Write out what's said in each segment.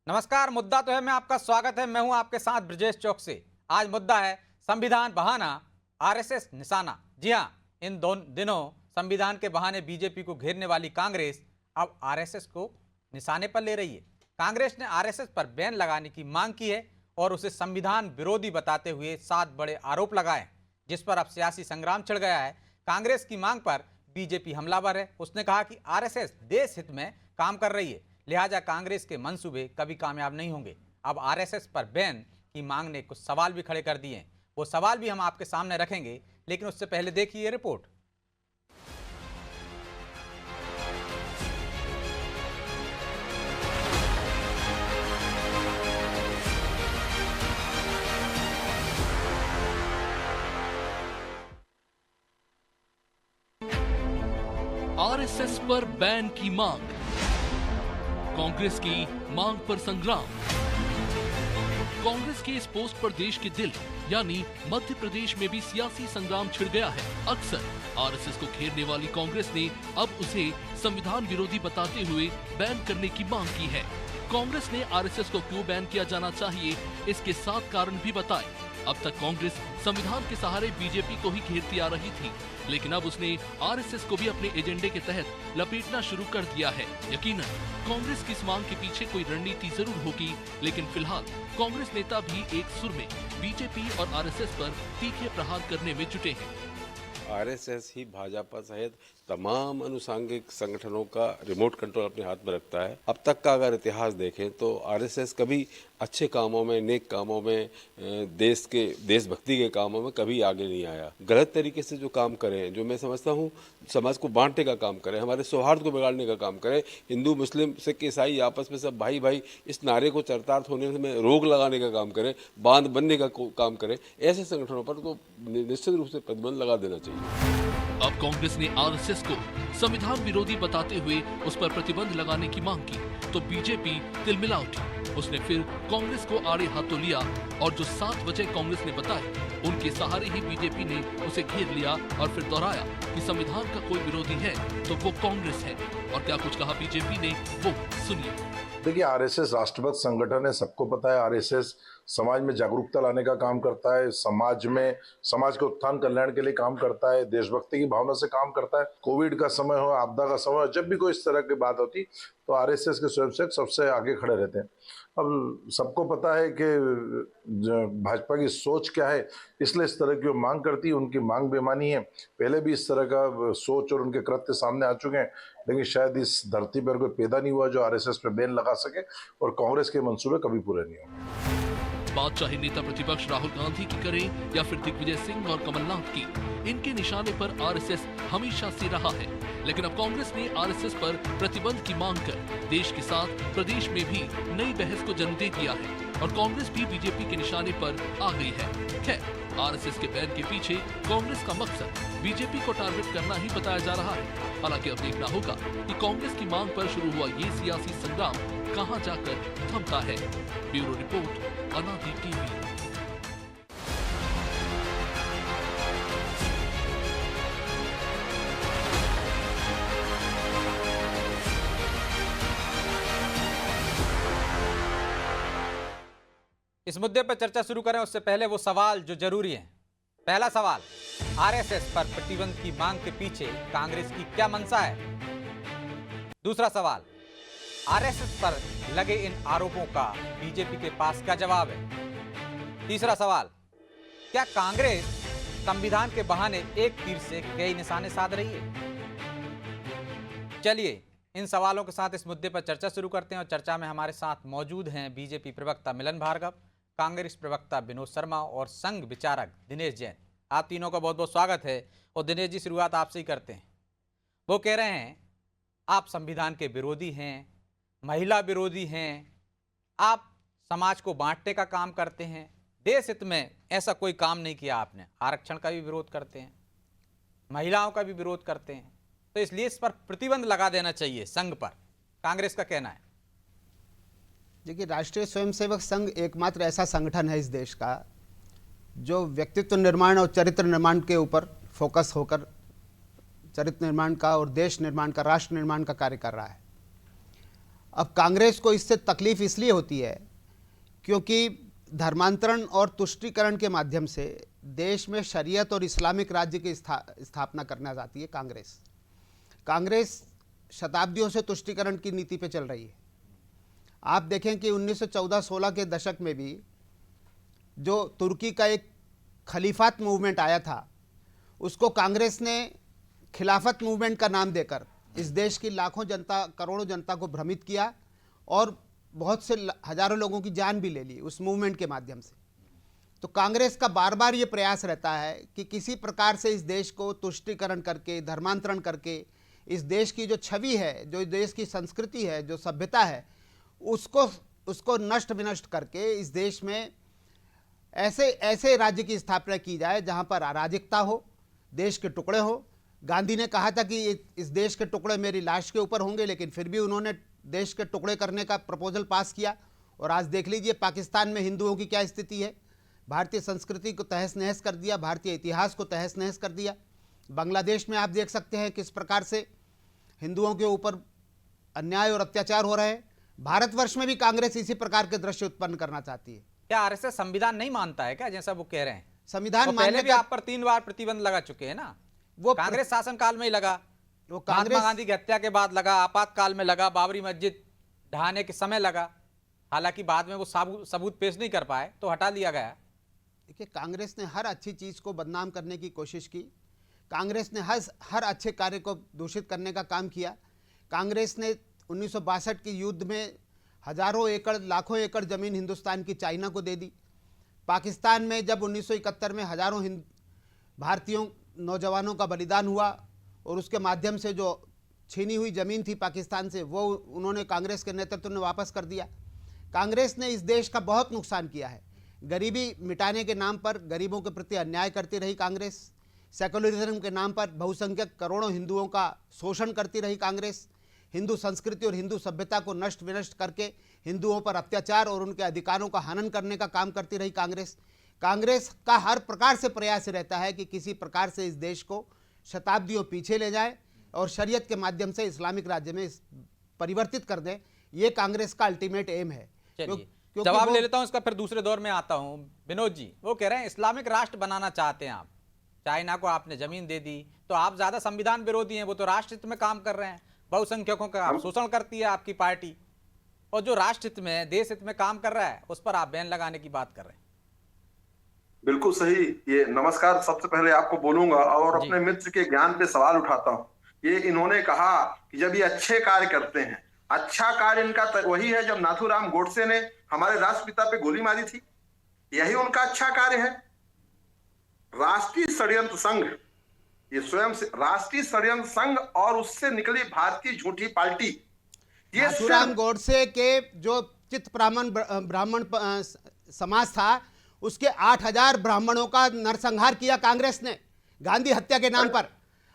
नमस्कार। मुद्दा तो है मैं आपका स्वागत है। मैं हूं आपके साथ ब्रजेश चौक से। आज मुद्दा है संविधान बहाना, आरएसएस निशाना। जी हां, इन दोनों दिनों संविधान के बहाने बीजेपी को घेरने वाली कांग्रेस अब आरएसएस को निशाने पर ले रही है। कांग्रेस ने आरएसएस पर बैन लगाने की मांग की है और उसे संविधान विरोधी बताते हुए 7 बड़े आरोप लगाए, जिस पर अब सियासी संग्राम छिड़ गया है। कांग्रेस की मांग पर बीजेपी हमलावर है। उसने कहा कि आरएसएस देश हित में काम कर रही है, लिहाजा कांग्रेस के मंसूबे कभी कामयाब नहीं होंगे। अब आरएसएस पर बैन की मांग ने कुछ सवाल भी खड़े कर दिए हैं। वो सवाल भी हम आपके सामने रखेंगे, लेकिन उससे पहले देखिए ये रिपोर्ट। आरएसएस पर बैन की मांग, कांग्रेस की मांग पर संग्राम। कांग्रेस के इस पोस्ट पर देश के दिल यानी मध्य प्रदेश में भी सियासी संग्राम छिड़ गया है। अक्सर आरएसएस को घेरने वाली कांग्रेस ने अब उसे संविधान विरोधी बताते हुए बैन करने की मांग की है। कांग्रेस ने आरएसएस को क्यों बैन किया जाना चाहिए, इसके 7 कारण भी बताए। अब तक कांग्रेस संविधान के सहारे बीजेपी को ही घेरती आ रही थी, लेकिन अब उसने आरएसएस को भी अपने एजेंडे के तहत लपेटना शुरू कर दिया है। यकीनन कांग्रेस की इस मांग के पीछे कोई रणनीति जरूर होगी, लेकिन फिलहाल कांग्रेस नेता भी एक सुर में बीजेपी और आरएसएस पर तीखे प्रहार करने में जुटे हैं। आरएसएस ही भाजपा सहित तमाम अनुसांगिक संगठनों का रिमोट कंट्रोल अपने हाथ में रखता है। अब तक का अगर इतिहास देखें तो आरएसएस कभी अच्छे कामों में, नेक कामों में, देशभक्ति के कामों में कभी आगे नहीं आया। गलत तरीके से जो काम करें, जो मैं समझता हूँ समाज को बांटने का काम करें, हमारे सौहार्द को बिगाड़ने का काम करें, हिंदू मुस्लिम सिख ईसाई आपस में सब भाई भाई इस नारे को चरितार्थ होने में रोक लगाने का काम करें, बांध बनने का काम करें, ऐसे संगठनों पर तो निश्चित रूप से प्रतिबंध लगा देना चाहिए। अब कांग्रेस ने आरएसएस को संविधान विरोधी बताते हुए उस पर प्रतिबंध लगाने की मांग की, तो बीजेपी तिलमिला उठी। उसने फिर कांग्रेस को आड़े हाथों लिया और जो 7 वजह कांग्रेस ने बताए, उनके सहारे ही बीजेपी ने उसे घेर लिया और फिर दोहराया कि संविधान का कोई विरोधी है तो वो कांग्रेस है। और क्या कुछ कहा बीजेपी ने, वो सुनिए। देखिए, आरएसएस राष्ट्रवाद संगठन है, सबको पता है। आरएसएस समाज में जागरूकता लाने का काम करता है, समाज के उत्थान कल्याण के लिए काम करता है, देशभक्ति की भावना से काम करता है। कोविड का समय हो, आपदा का समय हो, जब भी कोई इस तरह की बात होती तो आरएसएस के स्वयंसेवक सबसे आगे खड़े रहते हैं। अब सबको पता है कि भाजपा की सोच क्या है, इसलिए इस तरह की वो मांग करती है। उनकी मांग बेमानी है। पहले भी इस तरह का सोच और उनके कृत्य सामने आ चुके हैं, लेकिन शायद इस धरती पर कोई पैदा नहीं हुआ जो आरएसएस पे बैन लगा सके, और कांग्रेस के मंसूबे कभी पूरे नहीं होंगे। बात चाहे नेता प्रतिपक्ष राहुल गांधी की करें या फिर दिग्विजय सिंह और कमलनाथ की, इनके निशाने पर आरएसएस हमेशा से रहा है। लेकिन अब कांग्रेस ने आरएसएस पर प्रतिबंध की मांग कर देश के साथ प्रदेश में भी नई बहस को जन्म दे दिया है और कांग्रेस भी बीजेपी के निशाने पर आ गई है। खैर, आरएसएस के बैन के पीछे कांग्रेस का मकसद बीजेपी को टारगेट करना ही बताया जा रहा है। हालांकि अब देखना होगा कि कांग्रेस की मांग पर शुरू हुआ ये सियासी संग्राम कहां जाकर थमता है। ब्यूरो रिपोर्ट, अनादि टीवी। इस मुद्दे पर चर्चा शुरू करें उससे पहले वो सवाल जो जरूरी हैं। पहला सवाल, आरएसएस पर प्रतिबंध की मांग के पीछे कांग्रेस की क्या मंशा है? दूसरा सवाल, आरएसएस पर लगे इन आरोपों का बीजेपी के पास क्या जवाब है? तीसरा सवाल, क्या कांग्रेस संविधान के बहाने एक तीर से कई निशाने साध रही है? चलिए इन सवालों के साथ इस मुद्दे पर चर्चा शुरू करते हैं और चर्चा में हमारे साथ मौजूद हैं बीजेपी प्रवक्ता मिलन भार्गव, कांग्रेस प्रवक्ता विनोद शर्मा और संघ विचारक दिनेश जैन। आप तीनों का बहुत बहुत स्वागत है। और दिनेश जी, शुरुआत आपसे ही करते हैं। वो कह रहे हैं आप संविधान के विरोधी हैं, महिला विरोधी हैं, आप समाज को बांटने का काम करते हैं, देश हित में ऐसा कोई काम नहीं किया आपने। आरक्षण का भी विरोध करते हैं, महिलाओं का भी विरोध करते हैं, तो इसलिए इस पर प्रतिबंध लगा देना चाहिए संघ पर। कांग्रेस का कहना है। देखिए, राष्ट्रीय स्वयंसेवक संघ एकमात्र ऐसा संगठन है इस देश का जो व्यक्तित्व निर्माण और चरित्र निर्माण के ऊपर फोकस होकर चरित्र निर्माण का और देश निर्माण का, राष्ट्र निर्माण का कार्य कर रहा है। अब कांग्रेस को इससे तकलीफ इसलिए होती है क्योंकि धर्मांतरण और तुष्टीकरण के माध्यम से देश में शरीयत और इस्लामिक राज्य की स्थापना करना चाहती है कांग्रेस। कांग्रेस शताब्दियों से तुष्टीकरण की नीति पे चल रही है। आप देखें कि 1914-16 के दशक में भी जो तुर्की का एक खलीफात मूवमेंट आया था, उसको कांग्रेस ने खिलाफत मूवमेंट का नाम देकर इस देश की लाखों जनता, करोड़ों जनता को भ्रमित किया और बहुत से हजारों लोगों की जान भी ले ली उस मूवमेंट के माध्यम से। तो कांग्रेस का बार बार ये प्रयास रहता है कि किसी प्रकार से इस देश को तुष्टीकरण करके, धर्मांतरण करके, इस देश की जो छवि है, जो देश की संस्कृति है, जो सभ्यता है, उसको नष्ट विनष्ट करके इस देश में ऐसे राज्य की स्थापना की जाए जहां पर अराजकता हो, देश के टुकड़े हो। गांधी ने कहा था कि इस देश के टुकड़े मेरी लाश के ऊपर होंगे, लेकिन फिर भी उन्होंने देश के टुकड़े करने का प्रपोजल पास किया। और आज देख लीजिए पाकिस्तान में हिंदुओं की क्या स्थिति है। भारतीय संस्कृति को तहस नहस कर दिया, भारतीय इतिहास को तहस नहस कर दिया। बांग्लादेश में आप देख सकते हैं किस प्रकार से हिंदुओं के ऊपर अन्याय और अत्याचार हो रहे हैं। भारतवर्ष में भी कांग्रेस इसी प्रकार के दृश्य उत्पन्न करना चाहती है। क्या आरएसएस संविधान नहीं मानता है क्या, जैसा वो कह रहे हैं? संविधान पहले मानने भी का आप पर 3 बार प्रतिबंध लगा चुके हैं ना। वो कांग्रेस शासन काल में ही लगा, वो महात्मा कांग्रेस गांधी की हत्या के बाद लगा, आपातकाल में लगा, बाबरी मस्जिद ढहाने के समय लगा। हालांकि बाद में वो सबूत पेश नहीं कर पाए तो हटा लिया गया। देखिए, कांग्रेस ने हर अच्छी चीज को बदनाम करने की कोशिश की। कांग्रेस ने हर अच्छे कार्य को दूषित करने का काम किया। कांग्रेस ने 1962 के युद्ध में हजारों एकड़, लाखों एकड़ जमीन हिंदुस्तान की चाइना को दे दी। पाकिस्तान में जब 1971 में हजारों भारतीयों नौजवानों का बलिदान हुआ और उसके माध्यम से जो छीनी हुई जमीन थी पाकिस्तान से, वो उन्होंने कांग्रेस के नेतृत्व ने वापस कर दिया। कांग्रेस ने इस देश का बहुत नुकसान किया है। गरीबी मिटाने के नाम पर गरीबों के प्रति अन्याय करती रही कांग्रेस। सेकुलरिज्म के नाम पर बहुसंख्यक करोड़ों हिंदुओं का शोषण करती रही कांग्रेस। हिंदू संस्कृति और हिंदू सभ्यता को नष्ट विनष्ट करके हिंदुओं पर अत्याचार और उनके अधिकारों का हनन करने का काम करती रही कांग्रेस। कांग्रेस का हर प्रकार से प्रयास रहता है कि किसी प्रकार से इस देश को शताब्दियों पीछे ले जाए और शरीयत के माध्यम से इस्लामिक राज्य में परिवर्तित कर दें। ये कांग्रेस का अल्टीमेट एम है। जवाब ले लेता हूं इसका, फिर दूसरे दौर में आता हूं। विनोद जी, वो कह रहे हैं इस्लामिक राष्ट्र बनाना चाहते हैं आप। चाइना को आपने जमीन दे दी तो आप ज्यादा संविधान विरोधी हैं। वो तो राष्ट्र हित में काम कर रहे हैं। बहुसंख्यकों का शोषण करती है आपकी पार्टी, और जो राष्ट्र हित में, देश हित में काम कर रहा है उस पर आप बैन लगाने की बात कर रहे हैं। बिल्कुल सही। ये नमस्कार सबसे पहले आपको बोलूंगा और अपने मित्र के ज्ञान पे सवाल उठाता हूं। ये इन्होंने कहा कि जब ये अच्छे कार्य करते हैं, अच्छा कार्य इनका वही है जब नाथूराम गोडसे ने हमारे राष्ट्रपिता पे गोली मारी थी, यही उनका अच्छा कार्य है। राष्ट्रीय षड्यंत्र संघ, ये स्वयं से राष्ट्रीय षड्यंत्र संघ और उससे निकली भारतीय झूठी पार्टी, ये नाथूराम गोडसे के जो चित्त ब्राह्मण समाज था, उसके 8000 ब्राह्मणों का नरसंहार किया कांग्रेस ने गांधी हत्या के नाम पर।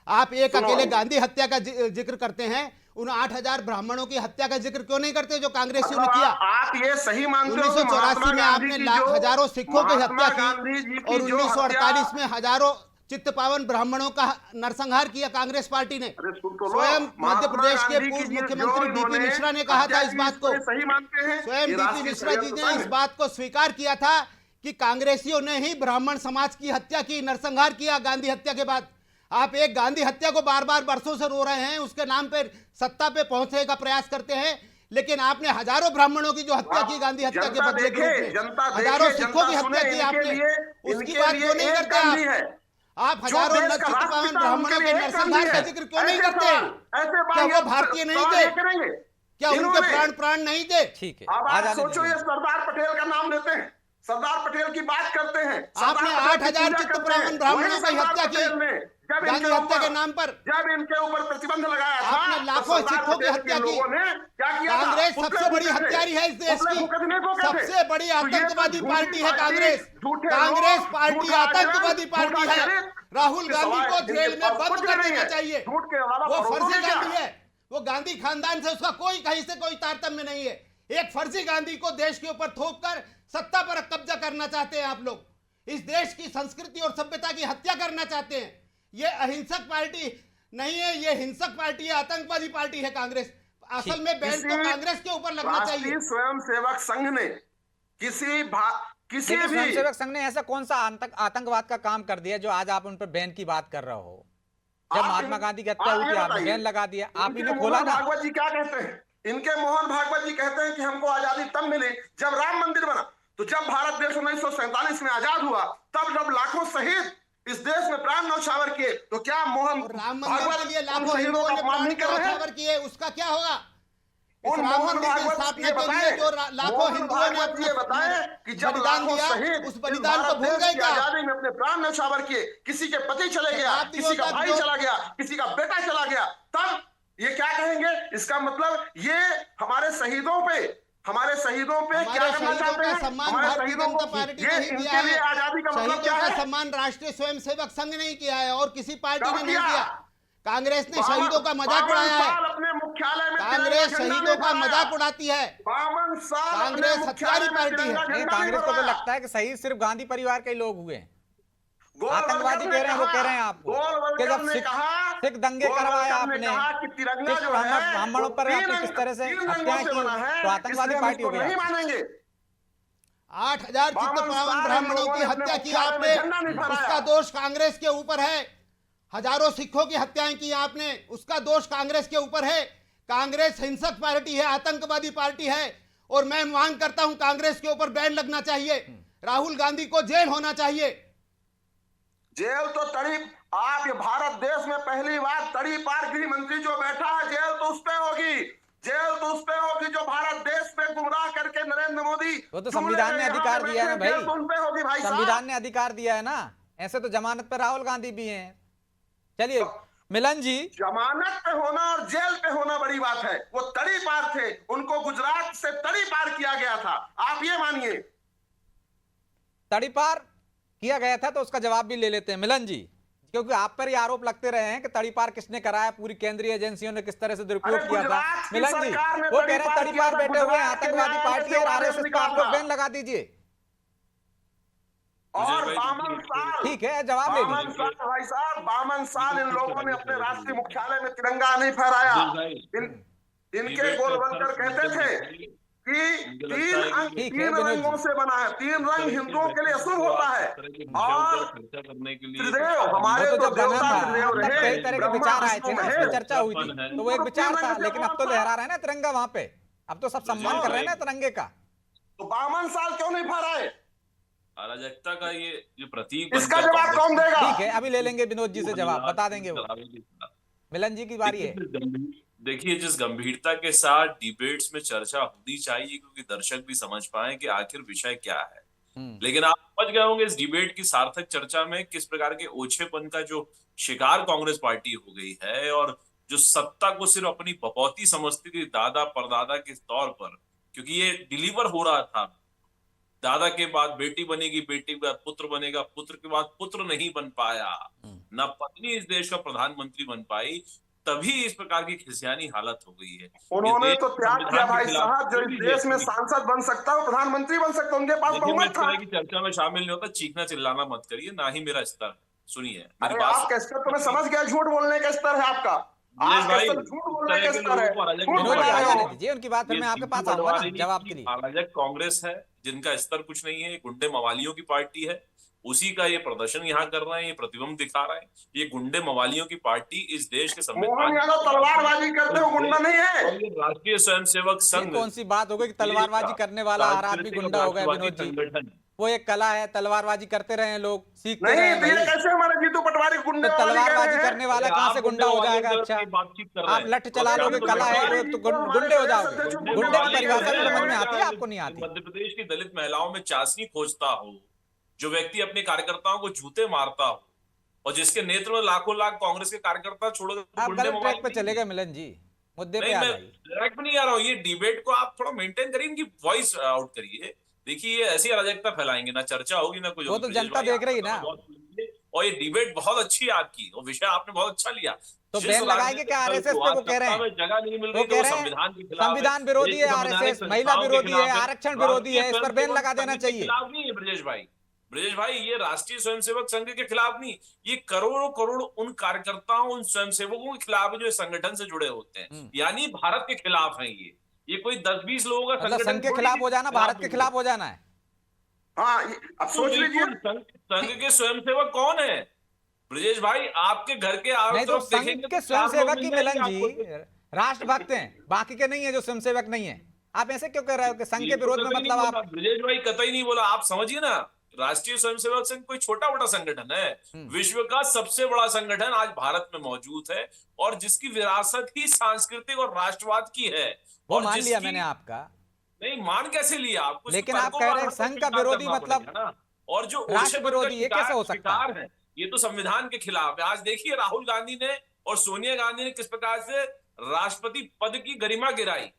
आप एक अकेले गांधी हत्या का जिक्र करते हैं, उन 8000 ब्राह्मणों की हत्या का जिक्र क्यों नहीं करते जो कांग्रेसियों ने किया? आप ये सही मानते हो? 1984 में आपने हजारों सिखों की हत्या की और 1948 में हजारों चित्तपावन ब्राह्मणों का नरसंहार किया कांग्रेस पार्टी ने। स्वयं मध्य प्रदेश के पूर्व मुख्यमंत्री डीपी मिश्रा ने कहा था इस बात को। सही मानते हैं? स्वयं डीपी मिश्रा जी ने इस बात को स्वीकार किया था कि कांग्रेसियों ने ही ब्राह्मण समाज की हत्या की, नरसंहार किया गांधी हत्या के बाद। आप एक गांधी हत्या को बार बार बरसों से रो रहे हैं, उसके नाम पर सत्ता पे पहुंचने का प्रयास करते हैं, लेकिन आपने हजारों ब्राह्मणों की जो हत्या की गांधी हत्या के बदले के रूप में, हजारों सिखों की हत्या की आपने, उसकी बात क्यों नहीं करते आप? हजारों चित्तपावन ब्राह्मणों के नरसंहार का जिक्र क्यों नहीं करते? क्या वो भारतीय नहीं थे? क्या उनके प्राण नहीं थे? ठीक है, अब आप सोचो, ये सरदार पटेल का नाम लेते हैं, सरदार पटेल की बात करते हैं। आपने 8000 चित्तपावन ब्राह्मणों की हत्या की गांधी हत्या के नाम पर। जब इनके ऊपर प्रतिबंध लगाया था, आपने लाखों सिखों की हत्या की। कांग्रेस सबसे बड़ी हत्यारी है इस देश की, सबसे बड़ी आतंकवादी पार्टी है कांग्रेस। कांग्रेस पार्टी आतंकवादी पार्टी है। राहुल गांधी को जेल में बंद कर देना चाहिए। वो फर्जी गांधी है, वो गांधी खानदान से उसका कहीं से कोई तारतम्य नहीं है। एक फर्जी गांधी को देश के ऊपर थोप कर सत्ता पर कब्जा करना चाहते हैं आप लोग। इस देश की संस्कृति और सभ्यता की हत्या करना चाहते हैं। ये अहिंसक पार्टी नहीं है, ये हिंसक पार्टी है, आतंकवादी पार्टी है कांग्रेस। असल में बैन तो कांग्रेस के ऊपर लगना चाहिए। राष्ट्रीय स्वयंसेवक संघ ने किसी लेकिन भी स्वयंसेवक संघ ने ऐसा कौन सा आतंकवाद का काम कर दिया जो आज आप उन पर बैन की बात कर रहे हो? जब महात्मा गांधी की हत्या हुई थी आपने बैन लगा दिया, आप ही ने खोला ना। भागवत जी क्या कहते हैं? इनके मोहन भागवत जी कहते हैं कि हमको आजादी तब मिली जब राम मंदिर बना। तो जब भारत देश 1947 में आजाद हुआ, तब जब लाखों शहीद इस देश में प्राण न्यौछावर किए, तो क्या मोहन राम मंदिर के लिए लाखों हिंदुओं ने प्राण न्यौछावर किए, उसका क्या होगा? इस राम मंदिर की स्थापना के लिए जो लाखों हिंदुओं ने अपने बताए कि जब बलिदान लाखों दिया, शहीद उस बलिदान को भूल गए क्या? आजादी में अपने प्राण न्यौछावर किए, किसी के पति चले गया, किसी का भाई चला गया, किसी का बेटा चला गया, तब ये क्या कहेंगे? इसका मतलब ये हमारे शहीदों पे क्या करना चाहते हैं? सम्मान हमारे भारतीय शहीदों जनता को पार्टी ये ने नहीं किया इनके लिए है। आजादी का मतलब क्या शहीदों का है? सम्मान राष्ट्रीय स्वयंसेवक संघ नहीं किया है और किसी पार्टी कब ने नहीं किया? किया। कांग्रेस ने शहीदों का मजाक उड़ाया है। अपने मुख्यालय में कांग्रेस शहीदों का मजाक उड़ाती है। 52 साल कांग्रेस हत्यारी पार्टी है। नहीं, कांग्रेस को तो लगता है कि शहीद सिर्फ गांधी परिवार के ही लोग हुए हैं। आतंकवादी कह रहे हैं, वो कह रहे हैं आपको कि जब सिख दंगे करवाए आपने, सिख ब्राह्मणों पर आपने किस तरह से हत्याएं की, तो आतंकवादी पार्टी हो नहीं गया। मानेंगे। 8,000 चित्तपावन ब्राह्मणों की हत्या की आपने, उसका दोष कांग्रेस के ऊपर है। हजारों सिखों की हत्याएं की आपने, उसका दोष कांग्रेस के ऊपर है। कांग्रेस हिंसक पार्टी है, आतंकवादी पार्टी है और मैं मांग करता हूं कांग्रेस के ऊपर बैन लगना चाहिए। राहुल गांधी को जेल होना चाहिए। जेल तो तड़ी, आप ये भारत देश में पहली बार तड़ी पार गृह मंत्री जो बैठा है, जेल तो उस पे होगी, जेल तो उस पे होगी जो भारत देश में गुमराह करके नरेंद्र मोदी। वो तो संविधान ने अधिकार दिया है ना भाई, तो उन पे होगी भाई साहब। संविधान ने अधिकार दिया है ना। ऐसे तो जमानत पर राहुल गांधी भी हैं। चलिए मिलन जी, जमानत पे होना और जेल पे होना बड़ी बात है। वो तड़ी पार थे, उनको गुजरात से तड़ी पार किया गया था, आप ये मानिए। तड़ी पार किया गया था तो उसका जवाब भी ले लेते हैं मिलन जी, क्योंकि आप पर ये आरोप लगते रहे हैं कि तड़ी पार किसने कराया, पूरी केंद्रीय एजेंसियों ने किस तरह से दुरुपयोग किया था। मिलन जी, वो कह रहे हैं तड़ी पार बैठे हुए हैं आतंकवादी पार्टी और आरएसएस का, आप लोग बैन लगा दीजिए। और 52 साल, ठीक है, जवाब ले लीजिए। भाई साहब 52 साल इन लोगों ने अपने राष्ट्रीय मुख्यालय में तिरंगा नहीं फहराया। इनके गोलवलकर कहते थे कि तीन रंगों से बना है, 3 रंग हिंदुओं के लिए अशुभ होता है। और त्रिदेव हमारे तो जब बना था त्रिदेव तब रहे, कई तरह के विचार आए थे ना, उसमें चर्चा हुई थी, तो वो एक विचार था। लेकिन अब तो लहरा रहे हैं ना तिरंगा वहां पे, अब तो सब सम्मान कर रहे हैं ना तिरंगे का। तो 52 साल क्यों नहीं फहराए? अराजकता का ये जो प्रतीक, इसका जवाब कौन देगा? ठीक है, अभी ले लेंगे विनोद जी से जवाब, बता देंगे वो। मिलन जी की बारी है। देखिए, जिस गंभीरता के साथ डिबेट्स में चर्चा होनी चाहिए, क्योंकि दर्शक भी समझ पाए कि आखिर विषय क्या है, लेकिन आप समझ गए होंगे इस डिबेट की सार्थक चर्चा में किस प्रकार के ओछेपन का जो शिकार कांग्रेस पार्टी हो गई है, और जो सत्ता को सिर्फ अपनी बपौती समझती थी दादा परदादा के तौर पर, क्योंकि ये डिलीवर हो रहा था। दादा के बाद बेटी बनेगी, बेटी के बाद पुत्र बनेगा, पुत्र के बाद पुत्र नहीं बन पाया, ना पत्नी इस देश का प्रधानमंत्री बन पाई, तभी इस प्रकार की खिसियानी हालत हो गई है। उन्होंने तो त्याग किया भाई साहब, जो इस देश में सांसद बन सकता है, प्रधानमंत्री बन सकता है, उनके पास बहुमत था। की चर्चा में शामिल नहीं होता, चीखना चिल्लाना मत करिए, ना ही मेरा स्तर है। सुनिए मेरी अरे बात। आपका स्तर तो मैं समझ गया, झूठ बोलने का स्तर है आपका। झूठ बोलने का स्तर है। उनकी बात फिर मैं आपके पास आऊंगा ना जवाब के लिए। अराजक कांग्रेस है जिनका स्तर कुछ नहीं है, गुंडे मवालियों की पार्टी है, उसी का ये प्रदर्शन यहाँ कर रहे हैं, ये प्रतिबिंब दिखा रहे हैं। ये गुंडे मवालियों की पार्टी इस देश के मोहन यादव तलवारबाजी करते हो, गुंडा नहीं है। राष्ट्रीय स्वयंसेवक संघ, कौन सी बात हो गई कि तलवारबाजी करने वाला हर आदमी गुंडा हो गया? विनोद जी, वो एक कला है, तलवारबाजी करते रहे हैं लोग, सीखते रहे हैं। नहीं, कैसे हमारे जीतू पटवारी गुंडे तो तलवारबाजी करने वाला कहाँ से गुंडा हो जाएगा? अच्छा, आप लठ चला लोगे, कला है तो गुंडे हो जाओगे। गुंडे की परिभाषा तो समझ में आती है, आपको नहीं आती? मध्य प्रदेश की दलित महिलाओं में चाशनी खोजता हो, जो व्यक्ति अपने कार्यकर्ताओं को जूते मारता हो, और जिसके नेतृत्व में लाखों लाख कांग्रेस के कार्यकर्ता छोड़, आप गलत ट्रैक पे चले गए मिलन जी, मुद्दे पे आ जाइए। ट्रैक पे नहीं आ रहा हूँ, ये डिबेट को आप थोड़ा मेंटेन करिए, इनकी वॉइस आउट करिए। देखिए, ये ऐसी अराजकता फैलाएंगे, ना चर्चा होगी ना कुछ। वो तो जनता देख रही ना। और ये डिबेट बहुत अच्छी है आपकी, और विषय आपने बहुत अच्छा लिया। तो बैन लगाएंगे क्या आरएसएस पे? वो कह रहे हैं जगह नहीं मिल वो रही, कह रहे हैं संविधान विरोधी है आरएसएस, महिला विरोधी है, आरक्षण विरोधी है, इस पर बैन लगा देना चाहिए। नहीं है ब्रजेश भाई, ब्रजेश भाई, ये राष्ट्रीय स्वयंसेवक संघ के खिलाफ नहीं, ये करोड़ों करोड़ उन कार्यकर्ताओं, उन स्वयंसेवकों के खिलाफ है जो इस संगठन से जुड़े होते हैं, यानी भारत के खिलाफ है। ये कोई 10-20 लोगों का मतलब संगठन संघ के खिलाफ हो जाना, भारत के खिलाफ हो जाना है। हाँ, अब सोच लीजिए संघ के स्वयंसेवक कौन है ब्रजेश भाई? आपके घर के नहीं आगे तो तरफ संघ देखेंगे के तो 4 लोग स्वयंसेवक मिल ही जाएंगे मिलन आपको। जी राष्ट्रभक्त हैं, बाकी के नहीं है जो स्वयंसेवक नहीं है। आप ऐसे क्यों कह रहे हो कि संघ के विरोध में, मतलब आप ब्रजेश भाई कतई नहीं बोला, आप समझिए ना, राष्ट्रीय स्वयंसेवक संघ कोई छोटा मोटा संगठन है, विश्व का सबसे बड़ा संगठन आज भारत में मौजूद है और जिसकी विरासत ही सांस्कृतिक और राष्ट्रवाद की है। वो और मान लिया जिसकी- मैंने आपका, नहीं मान कैसे लिया आपको? लेकिन आप कह रहे हैं संघ का विरोधी मतलब और जो राष्ट्र विरोधी, ये कैसे हो सकता है? शिकार है, ये तो संविधान के खिलाफ है। आज देखिए राहुल गांधी ने और सोनिया गांधी ने किस प्रकार से राष्ट्रपति पद की गरिमा गिराई।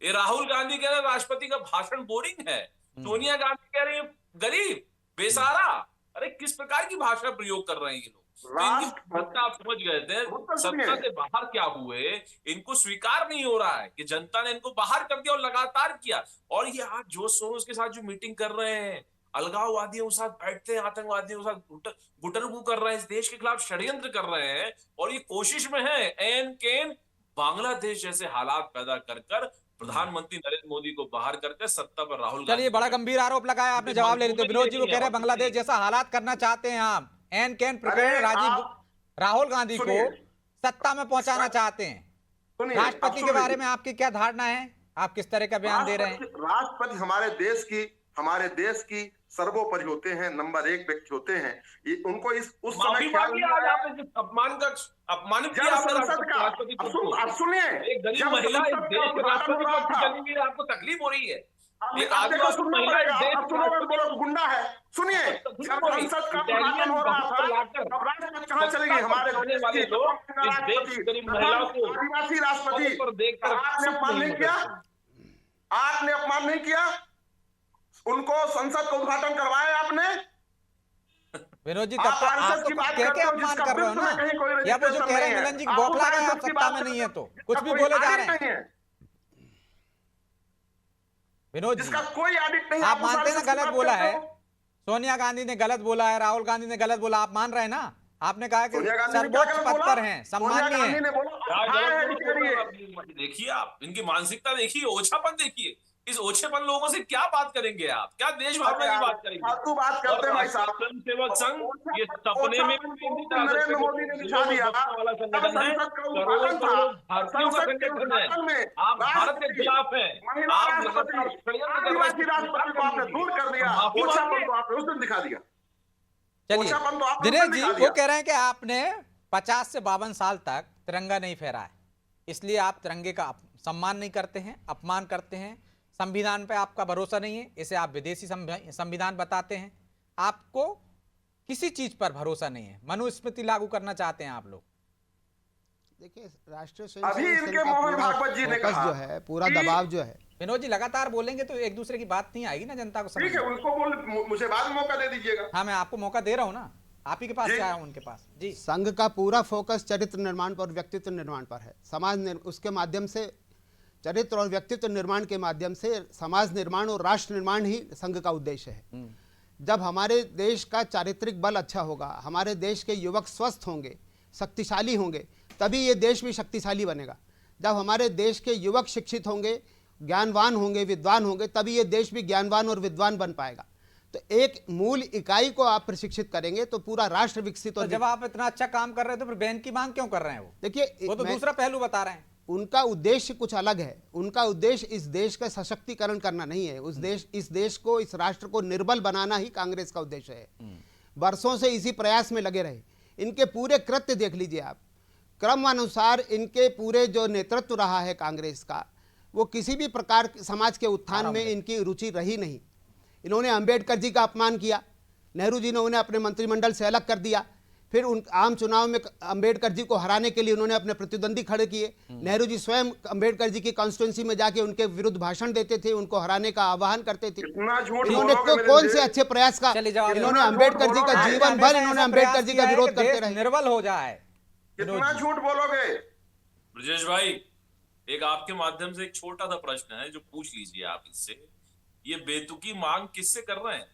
ये राहुल गांधी कह रहे हैं राष्ट्रपति का भाषण बोरिंग है, सोनिया गांधी कह रही है गरीब बेसहारा। अरे किस प्रकार की भाषा प्रयोग कर रहे हैं ये लोग? तो इनकी सत्ता आप समझ गए थे, सत्ता से बाहर क्या हुए, इनको स्वीकार नहीं हो रहा है कि जनता ने इनको बाहर कर दिया और लगातार किया। और ये आज जोश सोरोस के साथ जो मीटिंग कर रहे हैं, अलगाववादियों के साथ बैठते हैं, आतंकवादियों के साथ गुटरगू कर रहे हैं, इस देश के खिलाफ षड्यंत्र कर रहे हैं और ये कोशिश में है एन केन बांग्लादेश जैसे हालात पैदा कर प्रधानमंत्री नरेंद्र मोदी को बाहर करके सत्ता पर राहुल चलिए, बड़ा गंभीर आरोप लगाया आपने, जवाब ले लेते हो। विनोद जी को कह रहे हैं बांग्लादेश जैसा हालात करना चाहते हैं आप, एन कैन प्रकरण राहुल गांधी को सत्ता में पहुंचाना चाहते हैं। राष्ट्रपति के बारे में आपकी क्या धारणा है? आप किस तरह का बयान दे रहे हैं? राष्ट्रपति हमारे देश की सर्वोपरि होते हैं, नंबर 1 व्यक्ति होते हैं। ये उनको उस समय अपमानित किया संसद का, अब सुनिए, एक गरीब महिला इस देश के राष्ट्रपति पद की चली गई, आपको तकलीफ हो रही है? एक आदिवासी महिला इस देश बोलो गुंडा है। सुनिए, जब संसद का उद्घाटन हो रहा था तब राष्ट्रपति कहाँ चले गए? हमारे वाले लोग इस देश की गरीब महिलाओं को आदिवासी राष्ट्रपति देखकर आपने अपमान नहीं किया? आपने अपमान नहीं किया? उनको संसद का उद्घाटन करवाया आपने? विनोद जी, तब तो आप तो कह के अपमान कर रहे हो ना, या वो जो कह रहे हैं मिलन जी बौखला गए आप सत्ता में नहीं है तो कुछ भी बोले जा रहे हैं। विनोद जी, जिसका कोई ऑडिट नहीं, आप मानते हैं ना गलत बोला है, सोनिया गांधी ने गलत बोला है, राहुल गांधी ने गलत बोला, आप मान रहे हैं ना? आपने कहा कि सर्वोच्च पद पर हैं, सम्मानीय हैं। देखिए आप इनकी मानसिकता देखिए, ओछापन देखिए। इस ओछेपन लोगों से क्या बात करेंगे आप? क्या देश भावना की बात करेंगे? फालतू बात करते हैं भाई साहब। स्वयंसेवक संघ ये सपने में नरेंद्र मोदी ने दिखा दिया वाला संगठन है, करोड़ों करोड़ भारतीयों का संगठन है। आप भारत के खिलाफ हैं, आप लगातार षड्यंत्र कर रहे हैं। राष्ट्रपति को आपने दूर कर दिया, ओछापन को आपने उस दिन दिखा दिया। चलिए, दिनेश जी वो कह रहे हैं कि आपने 50 से 52 साल तक तिरंगा नहीं फहराया है, इसलिए आप तिरंगे का सम्मान नहीं करते हैं, अपमान करते हैं, संविधान पे आपका भरोसा नहीं है, इसे आप विदेशी संविधान बताते हैं, आपको किसी चीज पर भरोसा नहीं है, मनुस्मृति लागू करना चाहते हैं आप लोग। देखिए, राष्ट्रीय अभी इनके मोहन भागवत जी ने कहा जो है, पूरा दबाव जो है, विनोद जी लगातार बोलेंगे तो एक दूसरे की बात नहीं आएगी ना जनता को समझ। ठीक है, उनको मुझे बाद में मौका दे दीजिएगा। हाँ, मैं आपको मौका दे रहा हूँ ना, आप ही के पास क्या है उनके पास जी। संघ का पूरा फोकस चरित्र निर्माण पर, व्यक्तित्व निर्माण पर है। उसके माध्यम से, चरित्र और व्यक्तित्व निर्माण के माध्यम से समाज निर्माण और राष्ट्र निर्माण ही संघ का उद्देश्य है। जब हमारे देश का चारित्रिक बल अच्छा होगा, हमारे देश के युवक स्वस्थ होंगे, शक्तिशाली होंगे, तभी ये देश भी शक्तिशाली बनेगा। जब हमारे देश के युवक शिक्षित होंगे, ज्ञानवान होंगे, विद्वान होंगे, तभी ये देश भी ज्ञानवान और विद्वान बन पाएगा। तो एक मूल इकाई को आप प्रशिक्षित करेंगे तो पूरा राष्ट्र विकसित हो। जब आप इतना अच्छा काम कर रहे हैं तो फिर बैन की मांग क्यों कर रहे हैं? वो देखिए, वो तो दूसरा पहलू बता रहे हैं। उनका उद्देश्य कुछ अलग है। उनका उद्देश्य इस देश का सशक्तिकरण करना नहीं है। इस देश को, इस राष्ट्र को निर्बल बनाना ही कांग्रेस का उद्देश्य है। वर्षों से इसी प्रयास में लगे रहे। इनके पूरे कृत्य देख लीजिए आप, क्रमानुसार इनके पूरे जो नेतृत्व रहा है कांग्रेस का, वो किसी भी प्रकार समाज के उत्थान में इनकी रुचि रही नहीं। इन्होंने अंबेडकर जी का अपमान किया, नेहरू जी ने उन्हें अपने मंत्रिमंडल से अलग कर दिया, फिर उन आम चुनाव में अंबेडकर जी को हराने के लिए उन्होंने अपने प्रतिद्वंदी खड़े किए। नेहरू जी स्वयं अंबेडकर जी की कॉन्स्टिट्यूंसी में जाके उनके विरुद्ध भाषण देते थे, उनको हराने का आह्वान करते थे। इन्होंने कौन से अच्छे प्रयास का, इन्होंने अंबेडकर जी का जीवन भर इन्होंने अंबेडकर जी का विरोध करते रहे। निर्बल हो जाए, कितना झूठ बोलोगे? ब्रजेश भाई, एक आपके माध्यम से एक छोटा सा प्रश्न है जो पूछ लीजिए आप इससे। ये बेतुकी मांग किससे कर रहे हैं?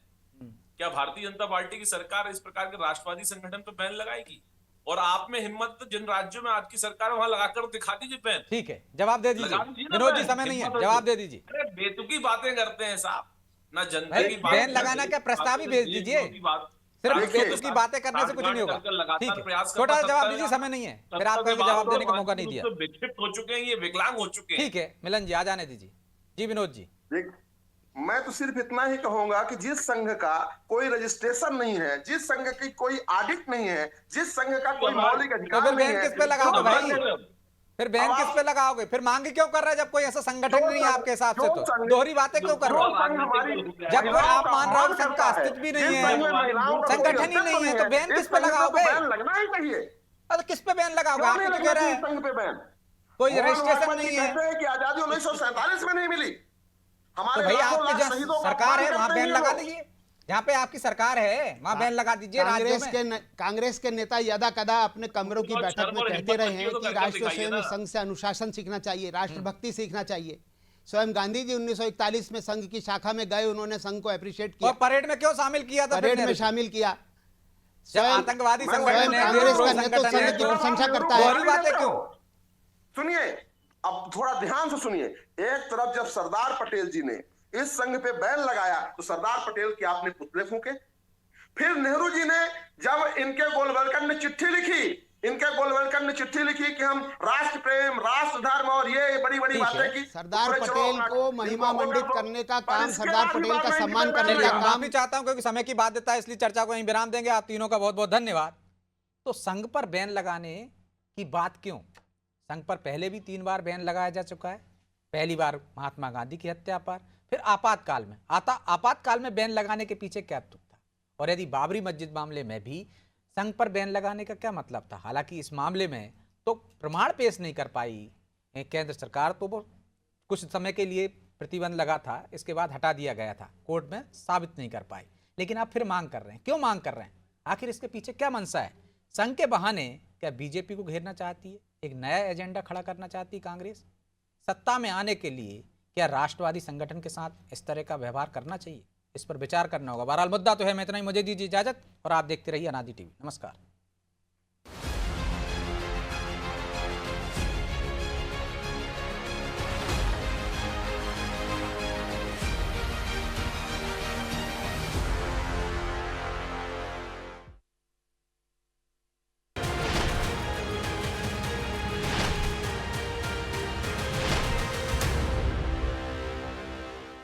क्या भारतीय जनता पार्टी की सरकार इस प्रकार के राष्ट्रवादी संगठन पर बैन लगाएगी? और आप में हिम्मत तो जिन राज्यों में आपकी सरकार है वहां लगाकर दिखा दीजिए बैन। ठीक है, जवाब दे दीजिए। लगा दीजिए ना विनोद जी, बैन, समय नहीं है, हिम्मत हो जवाब तो। दे दीजिए। अरे बेतुकी बातें करते हैं साहब, ना जनता भाई, की बात बैन लगाना क्या, प्रस्ताव ही भेज दीजिए। सिर्फ बेतुकी बातें करने से कुछ नहीं होगा। ठीक है, छोटा सा जवाब दीजिए, समय नहीं है, फिर आपको भी जवाब देने का मौका नहीं दिया। विक्षिप्त हो चुके हैं, ये विकलांग हो चुके हैं। ठीक है मिलन जी, आ जाने दीजिए। जी विनोद जी। देख, मैं तो सिर्फ इतना ही कहूंगा कि जिस संघ का कोई रजिस्ट्रेशन नहीं है, जिस संघ की कोई ऑडिट नहीं है, जिस संघ का कोई मौलिक तो अधिकार फिर नहीं बैन है, किस पे लगाओगे भाई? फिर बैन अब किस आप- पे लगाओगे? फिर मांग क्यों कर रहा है जब कोई ऐसा संगठन नहीं है आपके हिसाब से? तो दोहरी बातें क्यों कर रहे जो हो? संघ हमारी जब महिलाओं आप का मान रहे हो अपमान संघ का करता है, अस्तित्व भी नहीं जिस है, संघ में महिलाओं का कोई संगठन ही अस्तित्व नहीं है, तो बैन इस किस पे संघ में तो लगाओगे? बैन लगना ही चाहिए। अरे किस पे बैन लगाओगे? क्यों आप नहीं तो लगना कह रहे चाहिए हैं संघ पे बैन? कोई मोहन रजिस्ट्रेशन वाजपेयी नहीं है। कहते हैं कि आजादी 1947 में नहीं मिली। तो हमारे भाई लाखों आपकी लाख जहाँ शहीदों का सरकार है अपमान वहां करते बैन हैं लगा लोग। दीजिए। जहाँ पे आपकी सरकार है वहां बैन लगा दीजिए। राज्यों में कांग्रेस के नेता यदा कदा अपने कमरों की और बैठक शर्म में और कहते हिम्मत रहे रखिए हैं तो कि करके राष्ट्रीय दिखाइए स्वयं ना। संघ से अनुशासन सीखना चाहिए, राष्ट्रभक्ति सीखना चाहिए। स्वयं गांधी जी 1941 में संघ की शाखा में गए, उन्होंने संघ को अप्रिशिएट और किया, परेड में क्यों शामिल किया था? परेड फिर में शामिल किया। जब स्वयं आतंकवादी मैं संगठन स्वयं है, कांग्रेस का देशद्रोही नेतृत्व संगठन संघ है, की तो प्रशंसा करता दोहरी है। बातें क्यों? सुनिए, अब थोड़ा ध्यान से सुनिए। एक तरफ जब सरदार पटेल जी ने इस संघ पे बैन लगाया तो सरदार पटेल के आपने पुतले फूके। फिर नेहरू जी ने जब इनके गोलवलकर ने चिट्ठी लिखी कि हम राष्ट्र प्रेम, राष्ट्र धर्म और ये बड़ी बड़ी बातें की, सरदार तो पटेल चलो, को महिमा इनको मंडित होकर करने का पर काम, इसके सरदार बाद भी पटेल का बात सम्मान नहीं करने करना का चलिए, काम। माफी चाहता हूं क्योंकि समय की बाध्यता है, इसलिए चर्चा को यहीं विराम देंगे। आप तीनों का बहुत बहुत धन्यवाद। तो संघ पर बैन लगाने की बात क्यों? संघ पर पहले भी 3 बार बैन लगाया जा चुका है। पहली बार महात्मा गांधी की हत्या पर, फिर आपातकाल में। आपातकाल में बैन लगाने के पीछे क्या तुक था? और यदि बाबरी मस्जिद मामले में भी संघ पर बैन लगाने का क्या मतलब था? हालांकि इस मामले में तो प्रमाण पेश नहीं कर पाई केंद्र सरकार, तो वो कुछ समय के लिए प्रतिबंध लगा था, इसके बाद हटा दिया गया था, कोर्ट में साबित नहीं कर पाई। लेकिन आप फिर मांग कर रहे हैं, क्यों मांग कर रहे हैं? आखिर इसके पीछे क्या मंशा है? संघ के बहाने क्या बीजेपी को घेरना चाहती है? एक नया एजेंडा खड़ा करना चाहती है कांग्रेस? सत्ता में आने के लिए क्या राष्ट्रवादी संगठन के साथ इस तरह का व्यवहार करना चाहिए? इस पर विचार करना होगा। बहरहाल मुद्दा तो है, मैं इतना ही, मुझे दीजिए इजाजत और आप देखते रहिए अनादि टीवी। नमस्कार।